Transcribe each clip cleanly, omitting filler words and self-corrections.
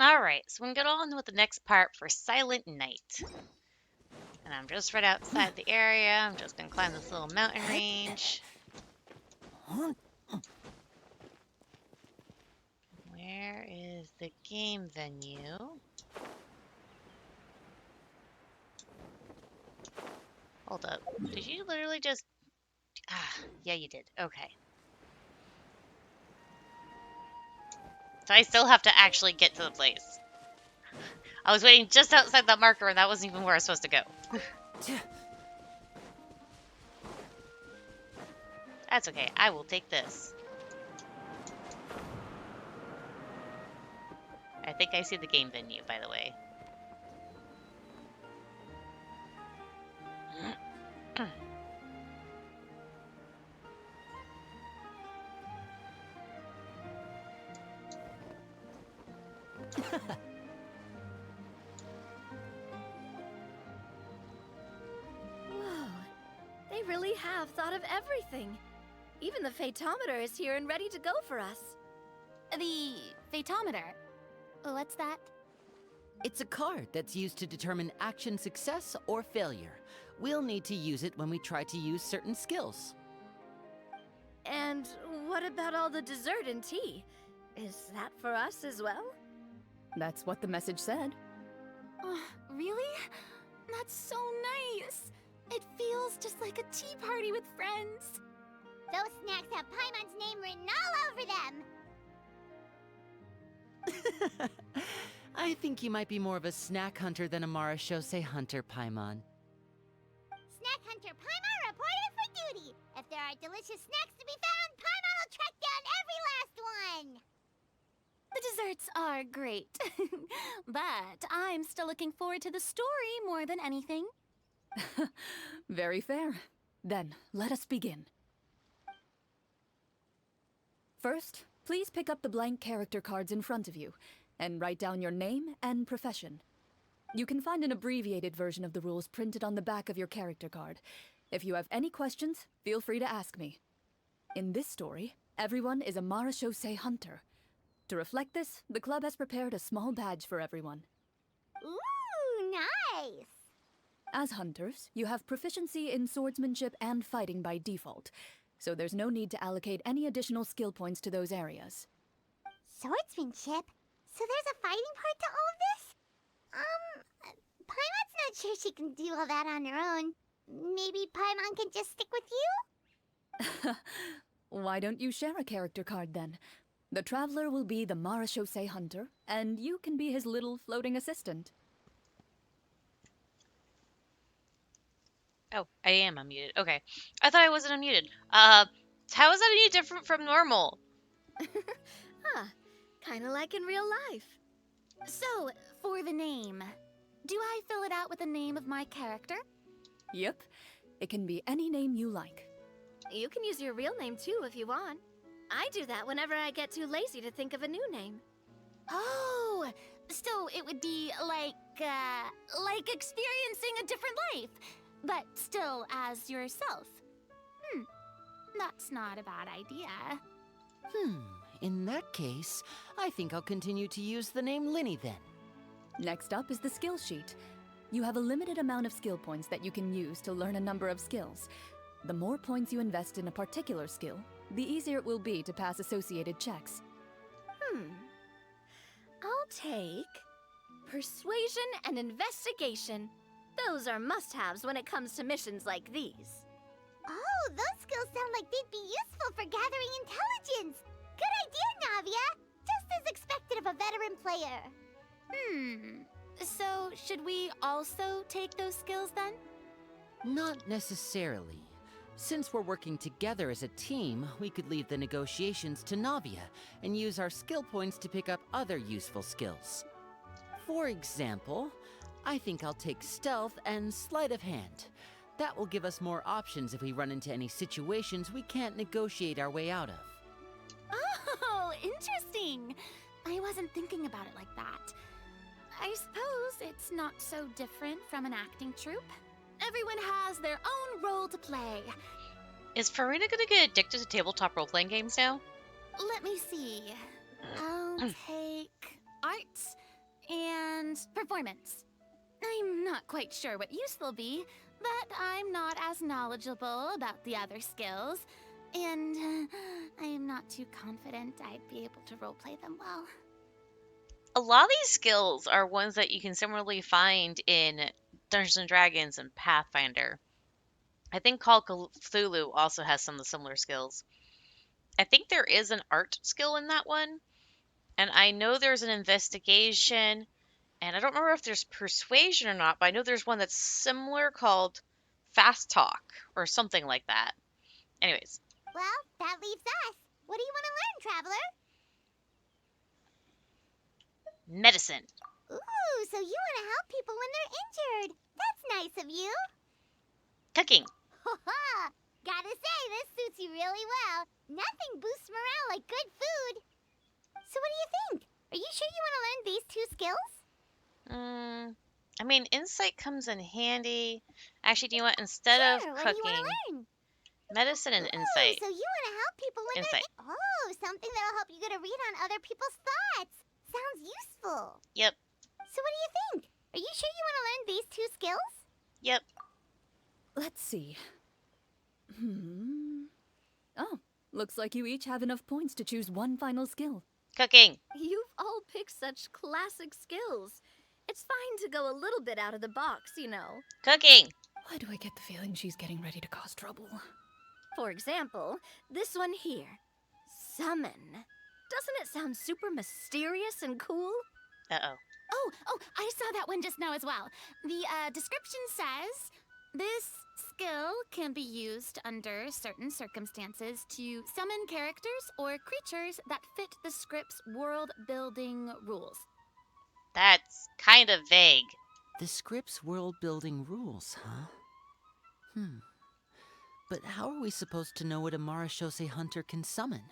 Alright, so we can get on with the next part for Silent Night. And I'm just right outside the area. I'm just gonna climb this little mountain range. Where is the game venue? Hold up. Did you literally just... Ah, yeah, you did. Okay. So I still have to actually get to the place. I was waiting just outside that marker, and that wasn't even where I was supposed to go. That's okay. I will take this. I think I see the game venue, by the way. Whoa, they really have thought of everything. Even the Fatometer is here and ready to go for us. The Fatometer? What's that? It's a card that's used to determine action success or failure. We'll need to use it when we try to use certain skills. And what about all the dessert and tea? Is that for us as well? That's what the message said. Really? That's so nice. It feels just like a tea party with friends. Those snacks have Paimon's name written all over them. I think you might be more of a snack hunter than a Marashose hunter, Paimon. Snack Hunter Paimon reported for duty. If there are delicious snacks to be found, Paimon will track down every last one. The desserts are great. But I'm still looking forward to the story more than anything. Very fair. Then, let us begin. First, please pick up the blank character cards in front of you, and write down your name and profession. You can find an abbreviated version of the rules printed on the back of your character card. If you have any questions, feel free to ask me. In this story, everyone is a Marashose hunter. To reflect this, the club has prepared a small badge for everyone. Ooh, nice. As hunters, you have proficiency in swordsmanship and fighting by default, so there's no need to allocate any additional skill points to those areas. Swordsmanship? So there's a fighting part to all of this? Paimon's not sure she can do all that on her own. Maybe Paimon can just stick with you? Why don't you share a character card then? The Traveler will be the Marashose hunter, and you can be his little floating assistant. Oh, I am unmuted. Okay. I thought I wasn't unmuted. How is that any different from normal? Huh, kinda like in real life. So, for the name, do I fill it out with the name of my character? Yep, it can be any name you like. You can use your real name too if you want. I do that whenever I get too lazy to think of a new name. Oh, so it would be like experiencing a different life, but still as yourself. That's not a bad idea. In that case, I think I'll continue to use the name Linny then. Next up is the skill sheet. You have a limited amount of skill points that you can use to learn a number of skills. The more points you invest in a particular skill, the easier it will be to pass associated checks. I'll take persuasion and investigation. Those are must-haves when it comes to missions like these. Oh, those skills sound like they'd be useful for gathering intelligence. Good idea, Navia. Just as expected of a veteran player. So should we also take those skills then? Not necessarily. Since we're working together as a team, we could leave the negotiations to Navia and use our skill points to pick up other useful skills. For example, I think I'll take stealth and sleight of hand. That will give us more options if we run into any situations we can't negotiate our way out of. Oh, interesting. I wasn't thinking about it like that. I suppose it's not so different from an acting troupe. Everyone has their own role to play. Is Farina gonna get addicted to tabletop role-playing games now? Let me see. I'll take arts, and performance. I'm not quite sure what use they'll be, but I'm not as knowledgeable about the other skills, and I'm not too confident I'd be able to roleplay them well. A lot of these skills are ones that you can similarly find in Dungeons and Dragons and Pathfinder. I think Call of Cthulhu also has some of the similar skills. I think there is an art skill in that one, and I know there's an investigation, and I don't remember if there's persuasion or not, but I know there's one that's similar called fast talk or something like that. Anyways, Well, that leaves us. What do you want to learn, Traveler? medicine. Ooh, so you want to help people when they're injured. That's nice of you. Cooking. Ha ha! Gotta say, this suits you really well. Nothing boosts morale like good food. So what do you think? Are you sure you want to learn these two skills? I mean, insight comes in handy. Actually, do you want, instead of Sure, what do you want to cooking, learn? medicine and Ooh, insight? so you want to help people when Insight. they're... Oh, something that'll help you get a read on other people's thoughts. Sounds useful. Yep, So what do you think? Are you sure you want to learn these two skills? yep. Let's see. Oh, looks like you each have enough points to choose one final skill. Cooking. You've all picked such classic skills. It's fine to go a little bit out of the box, you know. Cooking. Why do I get the feeling she's getting ready to cause trouble? For example, this one here. Summon. Doesn't it sound super mysterious and cool? Uh-oh. Oh, I saw that one just now as well. The description says this skill can be used under certain circumstances to summon characters or creatures that fit the script's world-building rules. That's kind of vague. The script's world-building rules, huh? But how are we supposed to know what a Marashose hunter can summon?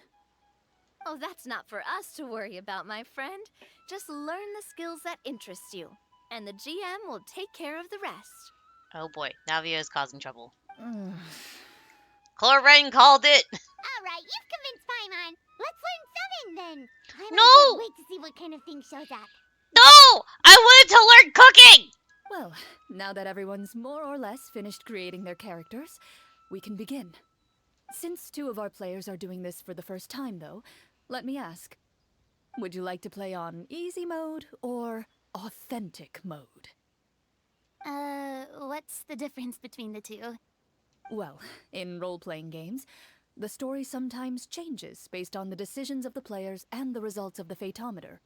Oh, that's not for us to worry about, my friend. Just learn the skills that interest you, and the GM will take care of the rest. Oh boy, Navia is causing trouble. Clorinde called it. All right, you've convinced Paimon. Let's learn summon then. Paimon No! can't wait to see what kind of thing shows up. No! I wanted to learn cooking! Well, now that everyone's more or less finished creating their characters, we can begin. Since two of our players are doing this for the first time, though, let me ask. Would you like to play on easy mode or authentic mode? What's the difference between the two? Well, in role-playing games, the story sometimes changes based on the decisions of the players and the results of the Fatometer.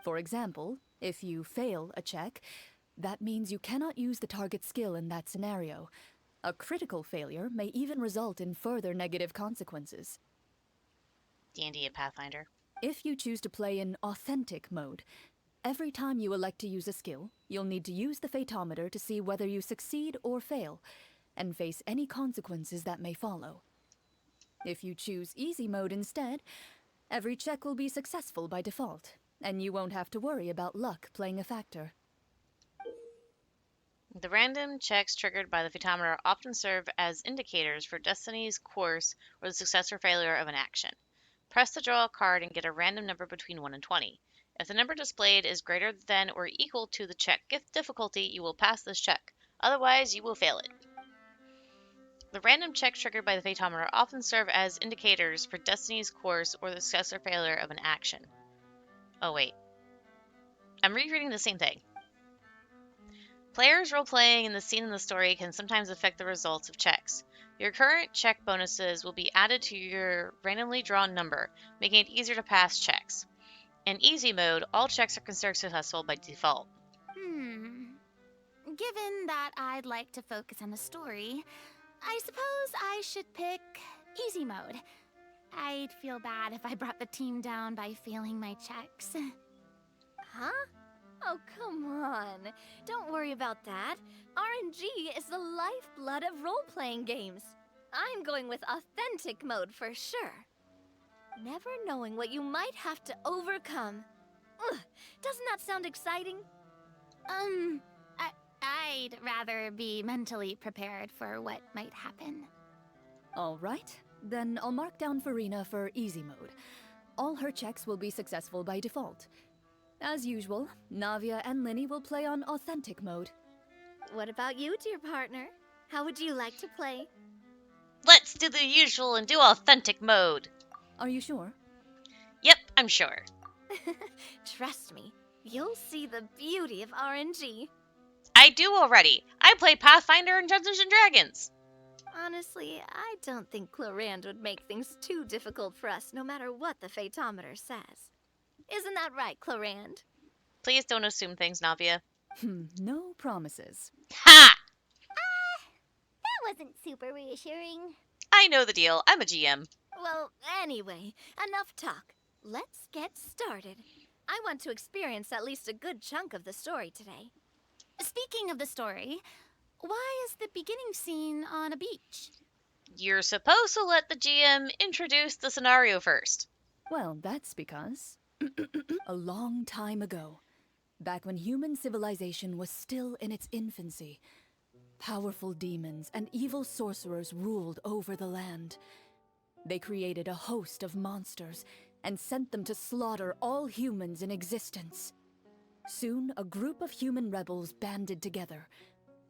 For example, if you fail a check, that means you cannot use the target skill in that scenario. A critical failure may even result in further negative consequences. D&D and Pathfinder. If you choose to play in authentic mode, every time you elect to use a skill, you'll need to use the Fatometer to see whether you succeed or fail, and face any consequences that may follow. If you choose easy mode instead, every check will be successful by default, and you won't have to worry about luck playing a factor. The random checks triggered by the Fatometer often serve as indicators for destiny's course or the success or failure of an action. Press to draw a card and get a random number between 1 and 20. If the number displayed is greater than or equal to the check difficulty, you will pass this check. Otherwise, you will fail it. The random checks triggered by the Fatometer often serve as indicators for destiny's course or the success or failure of an action. Oh wait. I'm rereading the same thing. Players role-playing in the scene in the story can sometimes affect the results of checks. Your current check bonuses will be added to your randomly drawn number, making it easier to pass checks. In easy mode, all checks are considered successful by default. Given that I'd like to focus on the story, I suppose I should pick easy mode. I'd feel bad if I brought the team down by failing my checks. Huh? Oh, come on. Don't worry about that. RNG is the lifeblood of role-playing games. I'm going with authentic mode for sure. Never knowing what you might have to overcome. Ugh, doesn't that sound exciting? I'd rather be mentally prepared for what might happen. All right, then I'll mark down Farina for easy mode. All her checks will be successful by default. As usual, Navia and Linny will play on authentic mode. What about you, dear partner? How would you like to play? Let's do the usual and do authentic mode. Are you sure? Yep, I'm sure. Trust me, you'll see the beauty of RNG. I do already. I play Pathfinder and Dungeons and Dragons. Honestly, I don't think Clorinde would make things too difficult for us no matter what the Fatometer says. Isn't that right, Clorinde? Please don't assume things, Navia. No promises. Ha! That wasn't super reassuring. I know the deal. I'm a GM. Well, anyway, enough talk. Let's get started. I want to experience at least a good chunk of the story today. Speaking of the story, why is the beginning scene on a beach? You're supposed to let the GM introduce the scenario first. Well, that's because a long time ago, back when human civilization was still in its infancy, powerful demons and evil sorcerers ruled over the land. They created a host of monsters and sent them to slaughter all humans in existence. Soon, a group of human rebels banded together.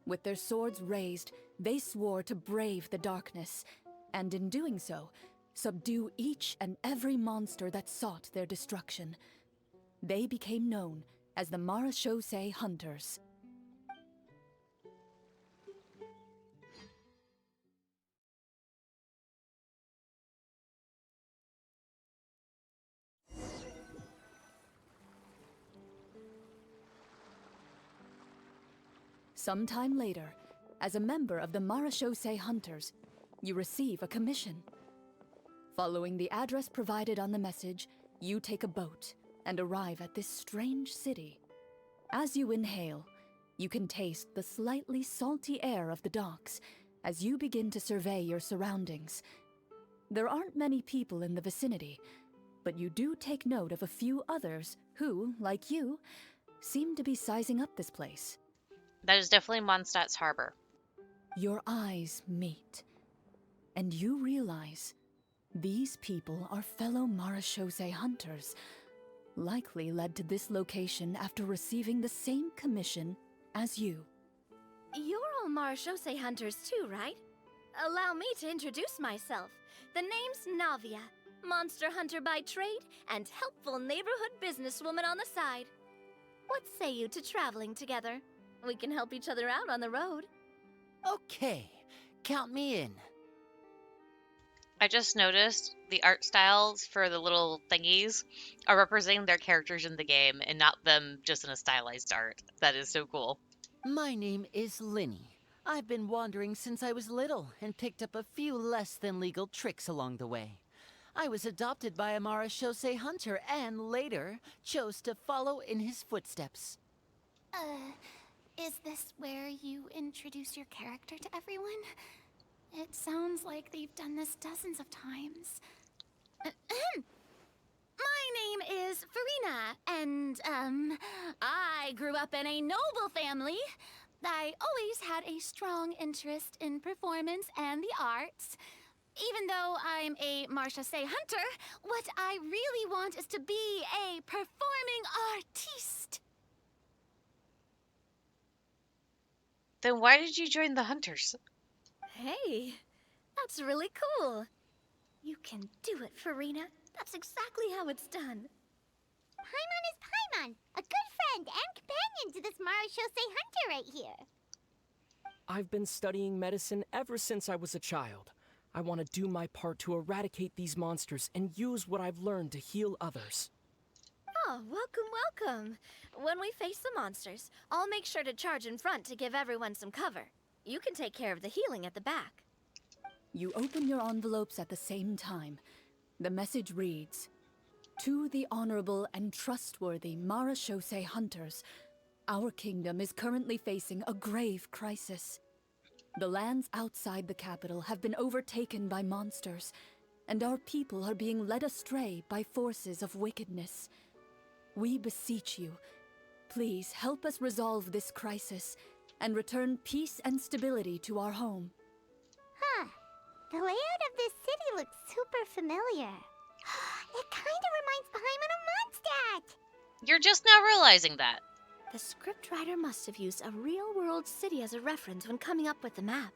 With their swords raised, they swore to brave the darkness, and in doing so, subdue each and every monster that sought their destruction. They became known as the Marachose Hunters. Sometime later, as a member of the Marachose Hunters, you receive a commission. Following the address provided on the message, you take a boat and arrive at this strange city. As you inhale, you can taste the slightly salty air of the docks as you begin to survey your surroundings. There aren't many people in the vicinity, but you do take note of a few others who, like you, seem to be sizing up this place. That is definitely Mondstadt's harbor. Your eyes meet, and you realize these people are fellow Marachose hunters, likely led to this location after receiving the same commission as you. You're all Marachose hunters too, right? Allow me to introduce myself. The name's Navia, monster hunter by trade and helpful neighborhood businesswoman on the side. What say you to traveling together? We can help each other out on the road. Okay, count me in. I just noticed the art styles for the little thingies are representing their characters in the game and not them just in a stylized art. That is so cool. My name is Linny. I've been wandering since I was little and picked up a few less than legal tricks along the way. I was adopted by a Marachose hunter and later chose to follow in his footsteps. Is this where you introduce your character to everyone? It sounds like they've done this dozens of times. My name is Farina, and, I grew up in a noble family. I always had a strong interest in performance and the arts. Even though I'm a Marachose hunter, what I really want is to be a performing artiste. Then why did you join the Hunters? Hey, that's really cool. You can do it, Farina. That's exactly how it's done. Paimon is Paimon, a good friend and companion to this Marachose hunter right here. I've been studying medicine ever since I was a child. I want to do my part to eradicate these monsters and use what I've learned to heal others. Oh, welcome. When we face the monsters, I'll make sure to charge in front to give everyone some cover. You can take care of the healing at the back. You open your envelopes at the same time. The message reads, "To the honorable and trustworthy Marachose hunters, our kingdom is currently facing a grave crisis. The lands outside the capital have been overtaken by monsters, and our people are being led astray by forces of wickedness. We beseech you, please help us resolve this crisis and return peace and stability to our home." Huh. The layout of this city looks super familiar. It kind of reminds Paimon of Mondstadt. You're just now realizing that. The scriptwriter must have used a real-world city as a reference when coming up with the map.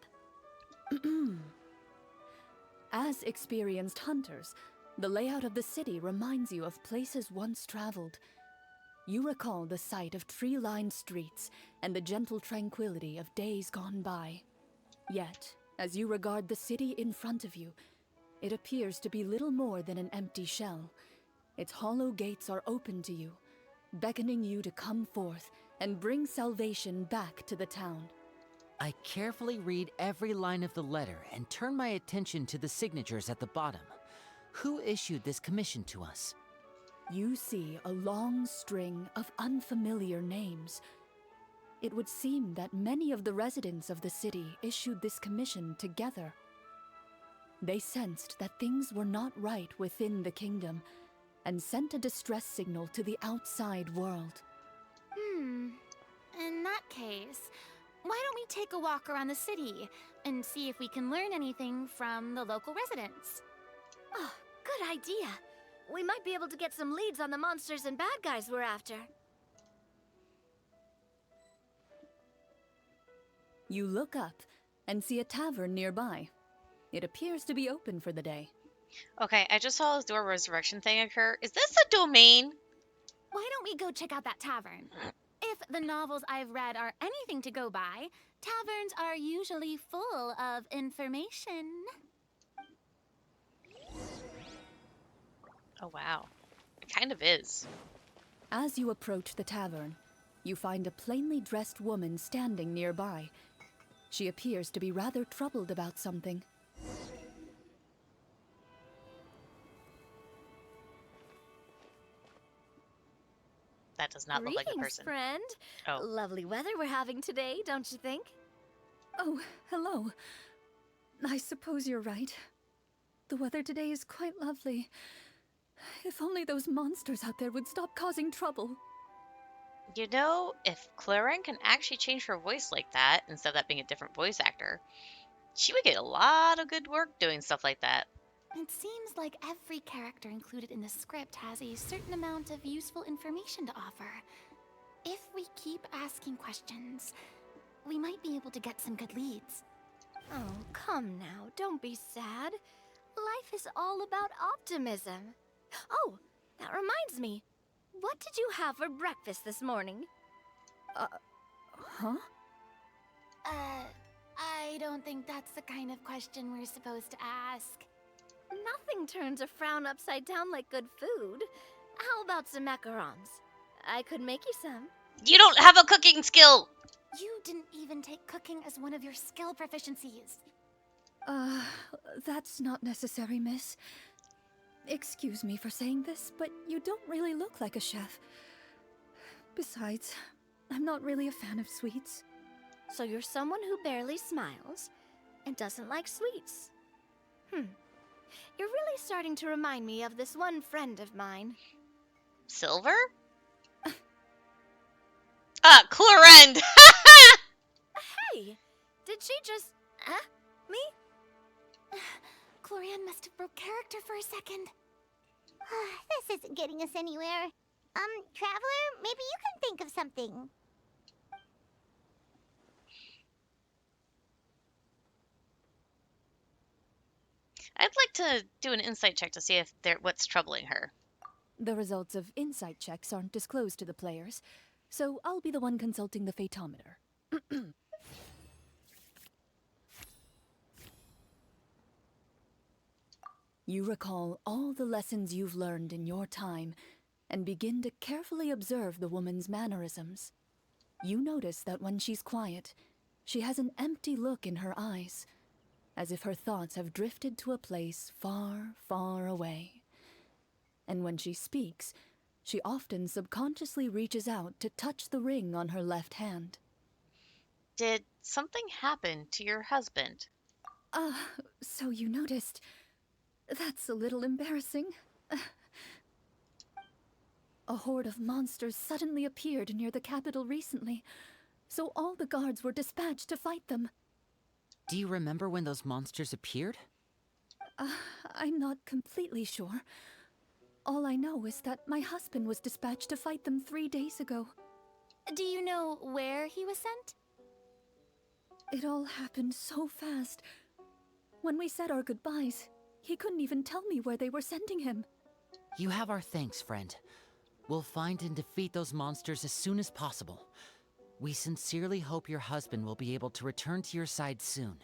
As experienced hunters, the layout of the city reminds you of places once traveled. You recall the sight of tree-lined streets and the gentle tranquility of days gone by. Yet, as you regard the city in front of you, it appears to be little more than an empty shell. Its hollow gates are open to you, beckoning you to come forth and bring salvation back to the town. I carefully read every line of the letter and turn my attention to the signatures at the bottom. Who issued this commission to us? You see a long string of unfamiliar names. It would seem that many of the residents of the city issued this commission together. They sensed that things were not right within the kingdom and sent a distress signal to the outside world. In that case, why don't we take a walk around the city and see if we can learn anything from the local residents? Oh, good idea. We might be able to get some leads on the monsters and bad guys we're after. You look up and see a tavern nearby. It appears to be open for the day. Okay, I just saw this door resurrection thing occur. Is this a domain? Why don't we go check out that tavern? If the novels I've read are anything to go by, taverns are usually full of information. Oh, wow. It kind of is. As you approach the tavern, you find a plainly dressed woman standing nearby. She appears to be rather troubled about something. That does not look like a Greetings, person. friend. Oh. Lovely weather we're having today, don't you think? Oh, hello. I suppose you're right. The weather today is quite lovely. If only those monsters out there would stop causing trouble. You know, if Clorinde can actually change her voice like that, instead of that being a different voice actor, she would get a lot of good work doing stuff like that. It seems like every character included in the script has a certain amount of useful information to offer. If we keep asking questions, we might be able to get some good leads. Oh, come now, don't be sad. Life is all about optimism. Oh, that reminds me. What did you have for breakfast this morning? Huh? I don't think that's the kind of question we're supposed to ask. Nothing turns a frown upside down like good food. How about some macarons? I could make you some. You don't have a cooking skill! You didn't even take cooking as one of your skill proficiencies. That's not necessary, miss. Excuse me for saying this, but you don't really look like a chef. Besides, I'm not really a fan of sweets. So you're someone who barely smiles and doesn't like sweets. You're really starting to remind me of this one friend of mine. Silver? Clorinde! Hey, did she just... me? Clorinde must have broke character for a second. This isn't getting us anywhere. Traveler, maybe you can think of something. I'd like to do an insight check to see if what's troubling her. The results of insight checks aren't disclosed to the players, so I'll be the one consulting the fatometer. You recall all the lessons you've learned in your time and begin to carefully observe the woman's mannerisms. You notice that when she's quiet, she has an empty look in her eyes, as if her thoughts have drifted to a place far, far away. And when she speaks, she often subconsciously reaches out to touch the ring on her left hand. Did something happen to your husband? So you noticed. That's a little embarrassing. A horde of monsters suddenly appeared near the capital recently, so all the guards were dispatched to fight them. Do you remember when those monsters appeared? I'm not completely sure. All I know is that my husband was dispatched to fight them 3 days ago. Do you know where he was sent? It all happened so fast. When we said our goodbyes, he couldn't even tell me where they were sending him. You have our thanks, friend. We'll find and defeat those monsters as soon as possible. We sincerely hope your husband will be able to return to your side soon.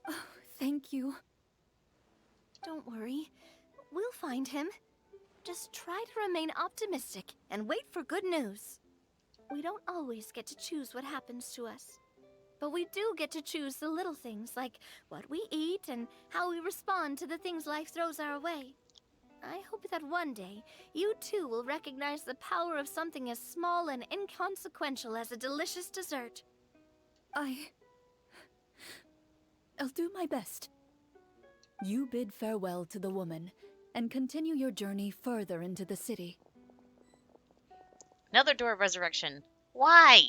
Oh, thank you. Don't worry. We'll find him. Just try to remain optimistic and wait for good news. We don't always get to choose what happens to us. But we do get to choose the little things like what we eat and how we respond to the things life throws our way. I hope that one day, you too will recognize the power of something as small and inconsequential as a delicious dessert. I'll do my best. You bid farewell to the woman, and continue your journey further into the city. Another door of resurrection. Why?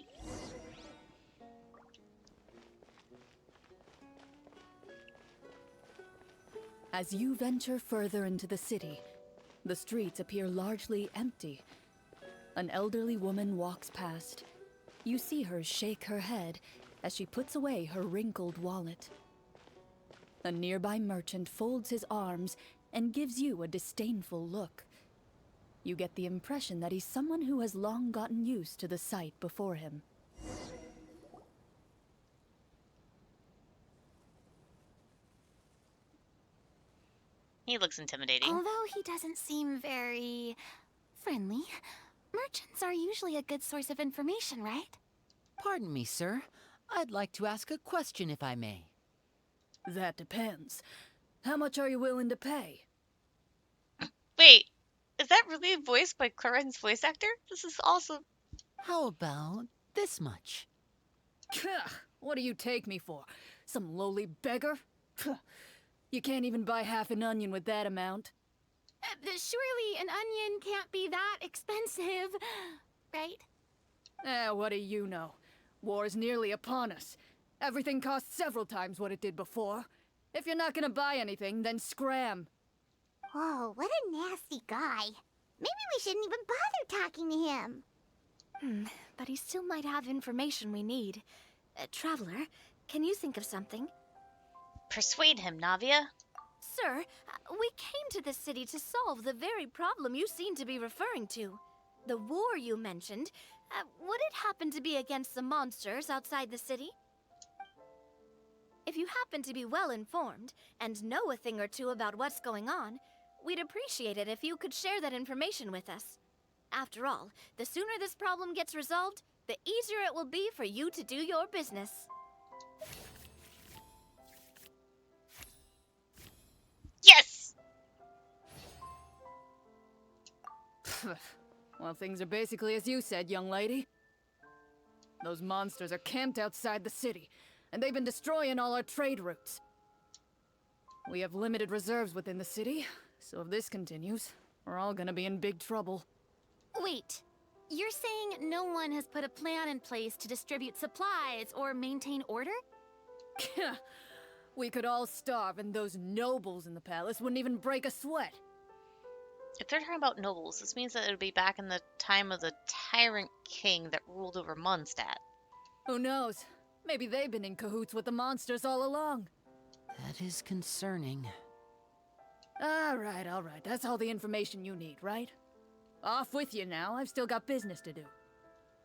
As you venture further into the city, the streets appear largely empty. An elderly woman walks past. You see her shake her head as she puts away her wrinkled wallet. A nearby merchant folds his arms and gives you a disdainful look. You get the impression that he's someone who has long gotten used to the sight before him. He looks intimidating. Although he doesn't seem very friendly, merchants are usually a good source of information, right? Pardon me, sir. I'd like to ask a question if I may. That depends. How much are you willing to pay? Wait, is that really voiced by Clorinde's voice actor? This is awesome. How about this much? What do you take me for? Some lowly beggar? You can't even buy half an onion with that amount. Surely an onion can't be that expensive, right? What do you know? War is nearly upon us. Everything costs several times what it did before. If you're not gonna buy anything, then scram. Whoa, what a nasty guy. Maybe we shouldn't even bother talking to him. But he still might have information we need. Traveler, can you think of something? Persuade him, Navia. Sir, we came to this city to solve the very problem you seem to be referring to. The war you mentioned, would it happen to be against the monsters outside the city? If you happen to be well informed and know a thing or two about what's going on, we'd appreciate it if you could share that information with us. After all, the sooner this problem gets resolved, the easier it will be for you to do your business. Yes! Well, things are basically as you said, young lady. Those monsters are camped outside the city, and they've been destroying all our trade routes. We have limited reserves within the city, so if this continues, we're all gonna be in big trouble. Wait, you're saying no one has put a plan in place to distribute supplies or maintain order? We could all starve, and those nobles in the palace wouldn't even break a sweat. If they're talking about nobles, this means that it would be back in the time of the tyrant king that ruled over Mondstadt. Who knows? Maybe they've been in cahoots with the monsters all along. That is concerning. All right. That's all the information you need, right? Off with you now. I've still got business to do.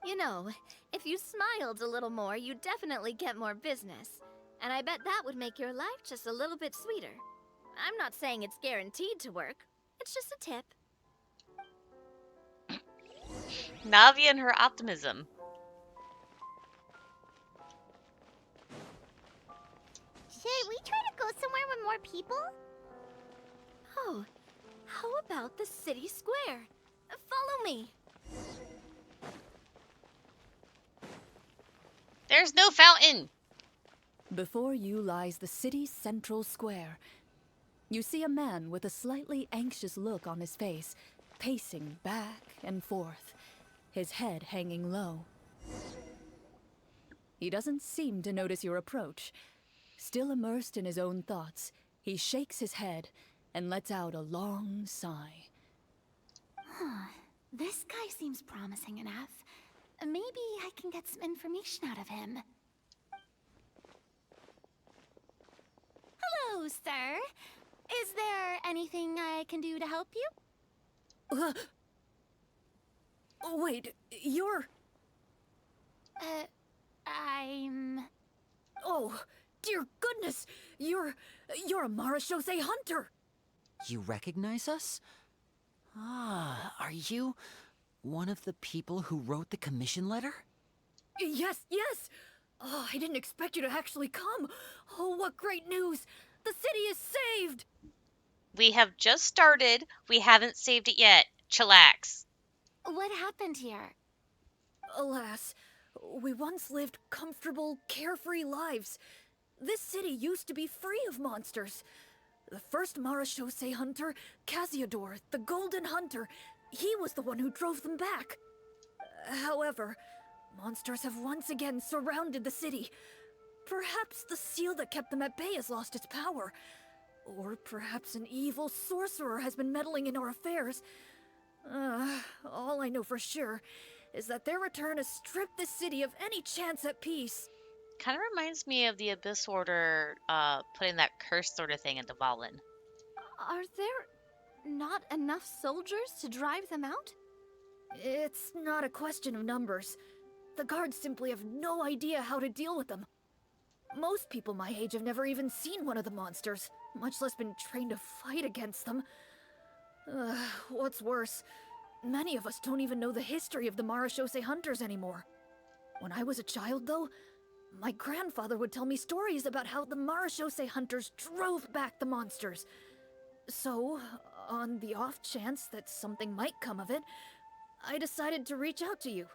You know, if you smiled a little more, you'd definitely get more business. And I bet that would make your life just a little bit sweeter. I'm not saying it's guaranteed to work. It's just a tip. Navia and her optimism. Should we try to go somewhere with more people? Oh, how about the city square? Follow me. There's no fountain! Before you lies the city's central square. You see a man with a slightly anxious look on his face, pacing back and forth, his head hanging low. He doesn't seem to notice your approach. Still immersed in his own thoughts, he shakes his head and lets out a long sigh. This guy seems promising enough. Maybe I can get some information out of him. Hello, sir. Is there anything I can do to help you? Wait, you're... I'm... Oh, dear goodness! You're a Marashose hunter! You recognize us? Ah, are you one of the people who wrote the commission letter? Yes, yes! Oh, I didn't expect you to actually come. Oh, what great news! The city is saved! We have just started. We haven't saved it yet. Chillax. What happened here? Alas, we once lived comfortable, carefree lives. This city used to be free of monsters. The first Marashose hunter, Casiodor, the Golden Hunter, he was the one who drove them back. However, monsters have once again surrounded the city. Perhaps the seal that kept them at bay has lost its power. Or perhaps an evil sorcerer has been meddling in our affairs. All I know for sure is that their return has stripped the city of any chance at peace. Kind of reminds me of the Abyss Order putting that curse sort of thing into Valen. Are there not enough soldiers to drive them out? It's not a question of numbers. The guards simply have no idea how to deal with them. Most people my age have never even seen one of the monsters, much less been trained to fight against them. What's worse, many of us don't even know the history of the Marashose hunters anymore. When I was a child, though, my grandfather would tell me stories about how the Marashose hunters drove back the monsters. So, on the off chance that something might come of it, I decided to reach out to you.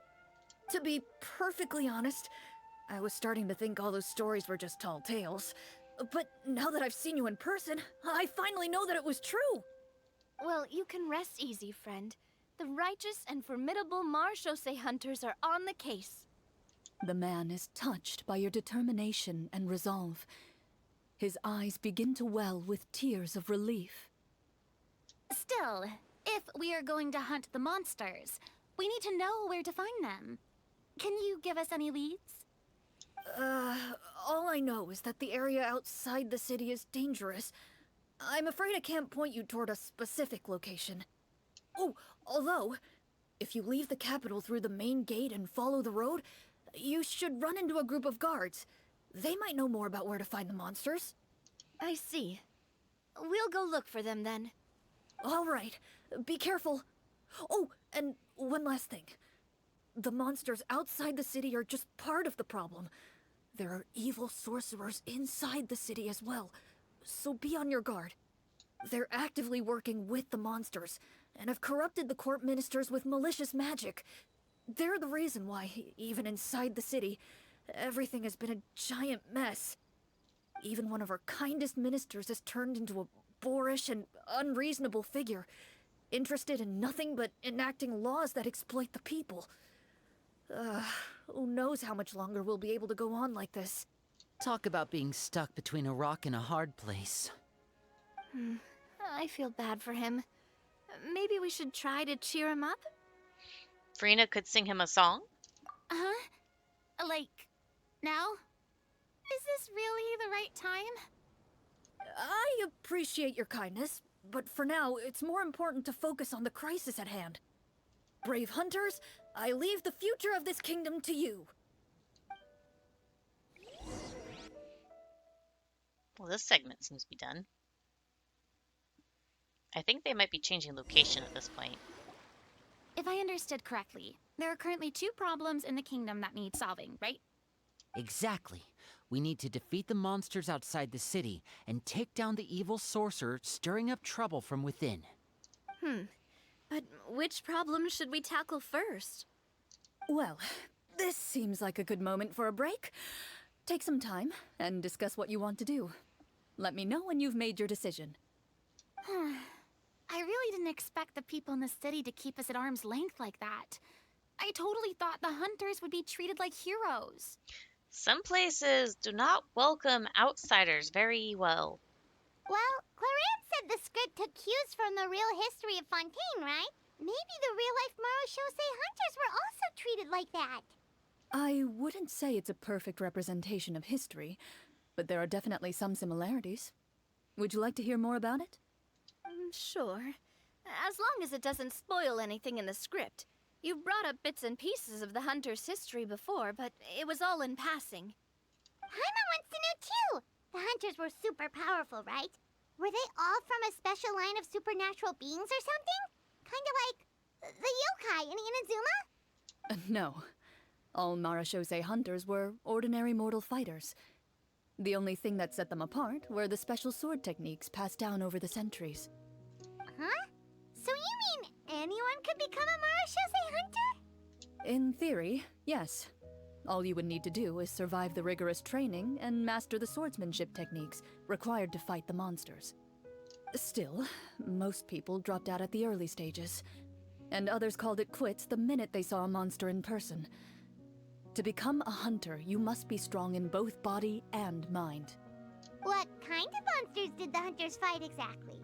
To be perfectly honest, I was starting to think all those stories were just tall tales. But now that I've seen you in person, I finally know that it was true! Well, you can rest easy, friend. The righteous and formidable Marashose hunters are on the case. The man is touched by your determination and resolve. His eyes begin to well with tears of relief. Still, if we are going to hunt the monsters, we need to know where to find them. Can you give us any leads? All I know is that the area outside the city is dangerous. I'm afraid I can't point you toward a specific location. Oh, although, if you leave the capital through the main gate and follow the road, you should run into a group of guards. They might know more about where to find the monsters. I see. We'll go look for them then. All right, be careful. Oh, and one last thing. The monsters outside the city are just part of the problem. There are evil sorcerers inside the city as well, so be on your guard. They're actively working with the monsters, and have corrupted the court ministers with malicious magic. They're the reason why, even inside the city, everything has been a giant mess. Even one of our kindest ministers has turned into a boorish and unreasonable figure, interested in nothing but enacting laws that exploit the people. Who knows how much longer we'll be able to go on like this. Talk about being stuck between a rock and a hard place. I feel bad for him. Maybe we should try to cheer him up? Farina could sing him a song. Huh? Like, now? Is this really the right time? I appreciate your kindness, but for now, it's more important to focus on the crisis at hand. Brave hunters, I leave the future of this kingdom to you. Well, this segment seems to be done. I think they might be changing location at this point. If I understood correctly, there are currently 2 problems in the kingdom that need solving, right? Exactly. We need to defeat the monsters outside the city and take down the evil sorcerer stirring up trouble from within. But which problem should we tackle first? Well, this seems like a good moment for a break. Take some time and discuss what you want to do. Let me know when you've made your decision. I really didn't expect the people in the city to keep us at arm's length like that. I totally thought the hunters would be treated like heroes. Some places do not welcome outsiders very well. Well, Clorinde said the script took cues from the real history of Fontaine, right? Maybe the real-life Marushosei hunters were also treated like that. I wouldn't say it's a perfect representation of history, but there are definitely some similarities. Would you like to hear more about it? Sure. As long as it doesn't spoil anything in the script. You brought up bits and pieces of the hunter's history before, but it was all in passing. Paimon wants to know too. The hunters were super powerful, right? Were they all from a special line of supernatural beings or something? Kind of like the yokai in Inazuma? No. All Marashosei hunters were ordinary mortal fighters. The only thing that set them apart were the special sword techniques passed down over the centuries. Huh? So you mean anyone could become a Marushosei hunter? In theory, yes. All you would need to do is survive the rigorous training and master the swordsmanship techniques required to fight the monsters. Still, most people dropped out at the early stages, and others called it quits the minute they saw a monster in person. To become a hunter, you must be strong in both body and mind. What kind of monsters did the hunters fight exactly?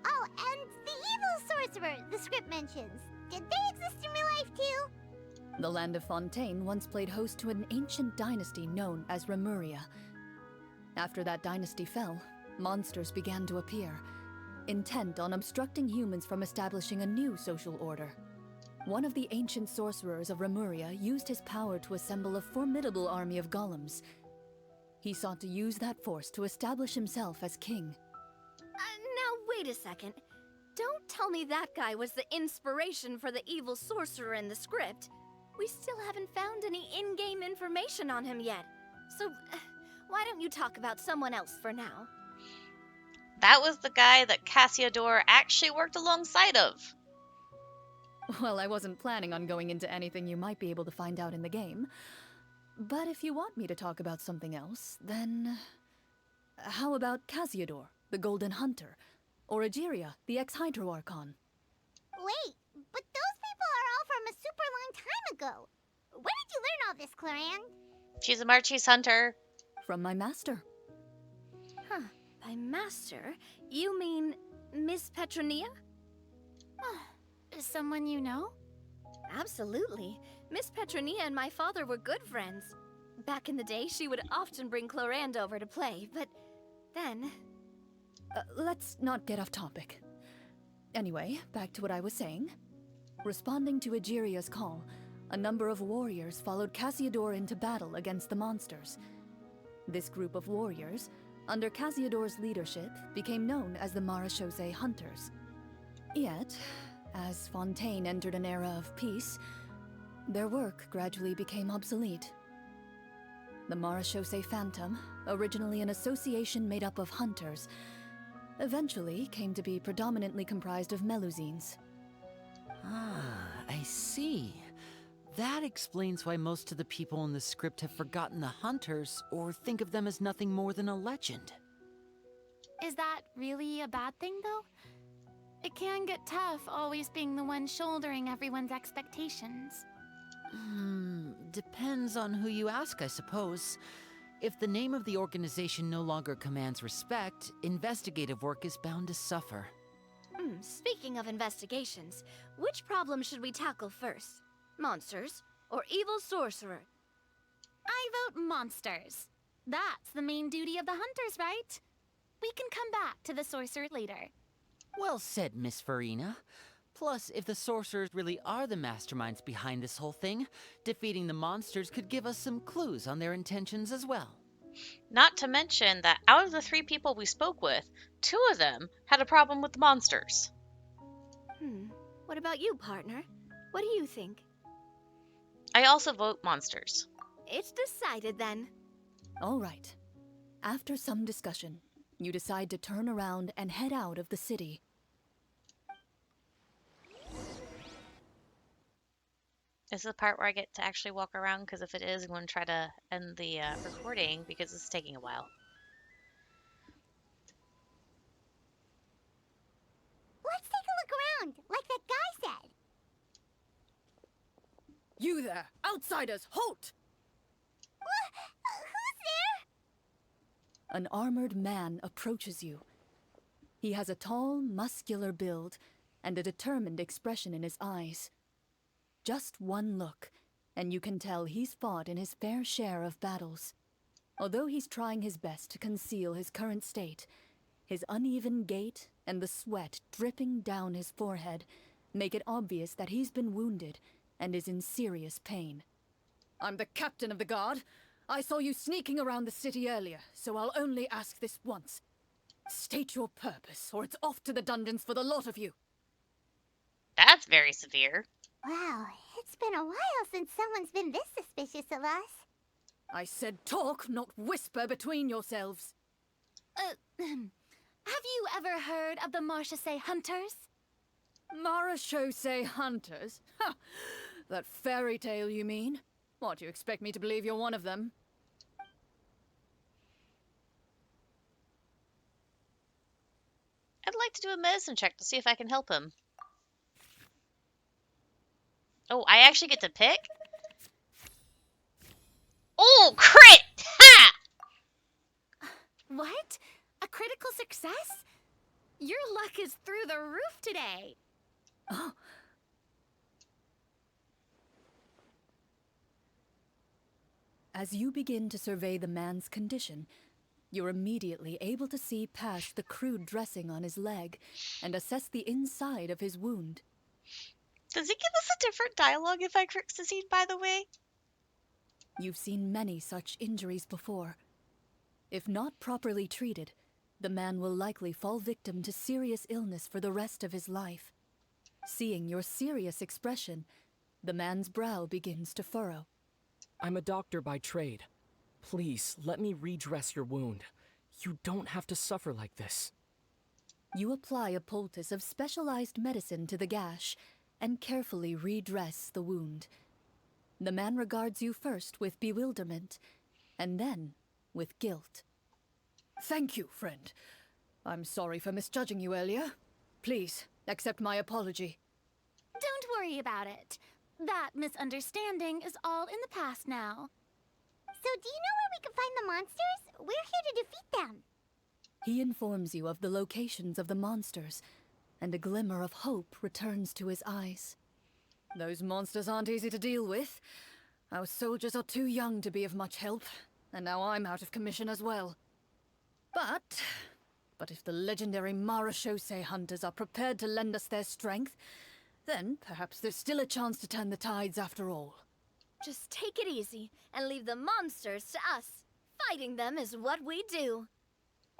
Oh, and the evil sorcerer the script mentions. Did they exist in real life too? The land of Fontaine once played host to an ancient dynasty known as Remuria. After that dynasty fell, monsters began to appear, intent on obstructing humans from establishing a new social order. One of the ancient sorcerers of Remuria used his power to assemble a formidable army of golems. He sought to use that force to establish himself as king. Now wait a second. Don't tell me that guy was the inspiration for the evil sorcerer in the script. We still haven't found any in-game information on him yet. So, why don't you talk about someone else for now? That was the guy that Cassiodor actually worked alongside of. Well, I wasn't planning on going into anything you might be able to find out in the game. But if you want me to talk about something else, then... How about Cassiodor, the Golden Hunter? Or Egeria, the ex-Hydro Archon? Wait, but those people are all from a super long time ago. Where did you learn all this, Clorinde? She's a Marchese hunter. From my master. Huh. By master, you mean Miss Petronia? Someone you know? Absolutely. Miss Petronia and my father were good friends. Back in the day, she would often bring Clorinde over to play, but then... Let's not get off topic. Anyway, back to what I was saying. Responding to Egeria's call, a number of warriors followed Cassiodor into battle against the monsters. This group of warriors, under Cassiodor's leadership, became known as the Marashosei Hunters. Yet, as Fontaine entered an era of peace, their work gradually became obsolete. The Marashosei Phantom, originally an association made up of hunters, eventually came to be predominantly comprised of Melusines. Ah, I see. That explains why most of the people in the script have forgotten the hunters or think of them as nothing more than a legend. Is that really a bad thing, though? It can get tough always being the one shouldering everyone's expectations. Depends on who you ask, I suppose. If the name of the organization no longer commands respect, investigative work is bound to suffer. Speaking of investigations, which problem should we tackle first? Monsters or evil sorcerer? I vote monsters. That's the main duty of the hunters, right? We can come back to the sorcerer later. Well said, Miss Farina. Plus, if the sorcerers really are the masterminds behind this whole thing, defeating the monsters could give us some clues on their intentions as well. Not to mention that out of the 3 people we spoke with, 2 of them had a problem with the monsters. What about you, partner? What do you think? I also vote monsters. It's decided then. All right. After some discussion, you decide to turn around and head out of the city. This is the part where I get to actually walk around, because if it is, I'm going to try to end the recording because it's taking a while. Let's take a look around, like that guy said. You there! Outsiders, halt! Who's there? An armored man approaches you. He has a tall, muscular build and a determined expression in his eyes. Just one look, and you can tell he's fought in his fair share of battles. Although he's trying his best to conceal his current state, his uneven gait and the sweat dripping down his forehead make it obvious that he's been wounded and is in serious pain. I'm the captain of the guard. I saw you sneaking around the city earlier, so I'll only ask this once. State your purpose, or it's off to the dungeons for the lot of you. That's very severe. Wow, it's been a while since someone's been this suspicious of us. I said talk, not whisper between yourselves. Have you ever heard of the Marchese Hunters? Marachose hunters? Ha! That fairy tale, you mean? What, you expect me to believe you're one of them? I'd like to do a medicine check to see if I can help him. Oh, I actually get to pick? Oh, crit! Ha! What? A critical success? Your luck is through the roof today. Oh. As you begin to survey the man's condition, you're immediately able to see past the crude dressing on his leg and assess the inside of his wound. Does he give us a different dialogue if I crit succeed, by the way? You've seen many such injuries before. If not properly treated, the man will likely fall victim to serious illness for the rest of his life. Seeing your serious expression, the man's brow begins to furrow. I'm a doctor by trade. Please, let me redress your wound. You don't have to suffer like this. You apply a poultice of specialized medicine to the gash and carefully redress the wound. The man regards you first with bewilderment, and then with guilt. Thank you, friend. I'm sorry for misjudging you earlier. Please, accept my apology. Don't worry about it. That misunderstanding is all in the past now. So do you know where we can find the monsters? We're here to defeat them. He informs you of the locations of the monsters, and a glimmer of hope returns to his eyes. Those monsters aren't easy to deal with. Our soldiers are too young to be of much help, and now I'm out of commission as well. But if the legendary Marachose hunters are prepared to lend us their strength, then perhaps there's still a chance to turn the tides after all. Just take it easy and leave the monsters to us. Fighting them is what we do.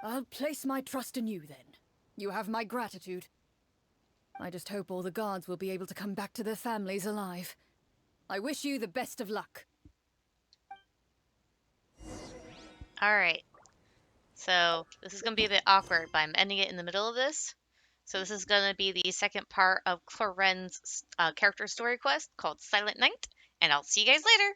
I'll place my trust in you then. You have my gratitude. I just hope all the guards will be able to come back to their families alive. I wish you the best of luck. Alright. So, this is going to be a bit awkward, but I'm ending it in the middle of this. So this is going to be the second part of Clorinde's character story quest called Silent Night, and I'll see you guys later!